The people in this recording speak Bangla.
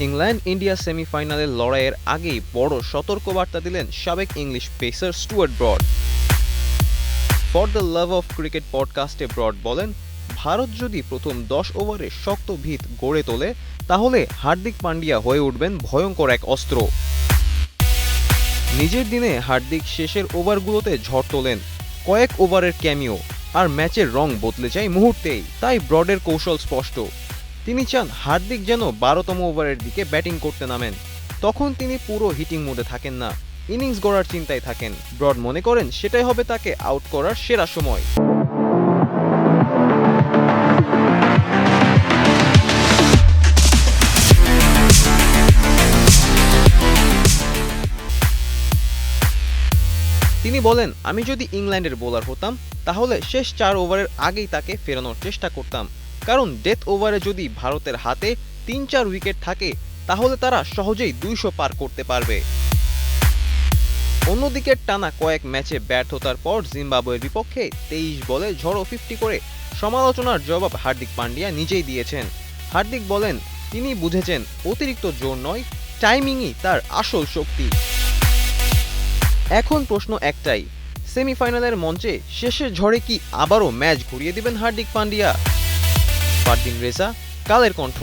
ইংল্যান্ড ইন্ডিয়া সেমিফাইনালের লড়াইয়ের আগেই বড় সতর্কবার্তা দিলেন সাবেক English pacer Stuart Broad. For the love of cricket পডকাস্টে ব্রড বলেন, ভারত যদি প্রথম 10 ওভারে শক্ত ভিত গড়ে তোলে তাহলে হার্দিক পান্ডিয়া হয়ে উঠবেন ভয়ঙ্কর এক অস্ত্র। নিজের দিনে হার্দিক শেষের ওভারগুলোতে ঝড় তোলেন, কয়েক ওভারের ক্যামিও, আর ম্যাচের রং বদলে যায় মুহূর্তেই। তাই ব্রডের কৌশল স্পষ্ট, তিনি চান হার্দিক যেন 12তম ওভারের দিকে ব্যাটিং করতে নামেন। তখন তিনি পুরো হিটিং মোডে থাকেন না, ইনিংস গড়ার চিন্তায় থাকেন। ব্রড মনে করেন সেটাই হবে তাকে আউট করার সেরা সময়। তিনি বলেন, আমি যদি ইংল্যান্ডের বোলার হতাম তাহলে শেষ 4 ওভারের আগেই তাকে ফেরানোর চেষ্টা করতাম, কারণ ডেথ ওভারে যদি ভারতের হাতে 3-4 উইকেট থাকে তাহলে তারা সহজেই 200 পার করতে পারবে। অন্যদিকে টানা কয়েক ম্যাচে ব্যর্থতার পর জিম্বাবুয়ের বিপক্ষে 23 বলে ঝড়ো 50 করে সমালোচনার জবাব হার্দিক পান্ডিয়া নিজেই দিয়েছেন। হার্দিক বলেন, তিনি বুঝেছেন অতিরিক্ত জোর নয়, টাইমিংই তার আসল শক্তি। এখন প্রশ্ন একটাই, সেমিফাইনালের মঞ্চে শেষের ঝড়ে কি আবারও ম্যাচ ঘুরিয়ে দিবেন হার্দিক পান্ডিয়া? ফারদিন রেজা, কালের কণ্ঠ।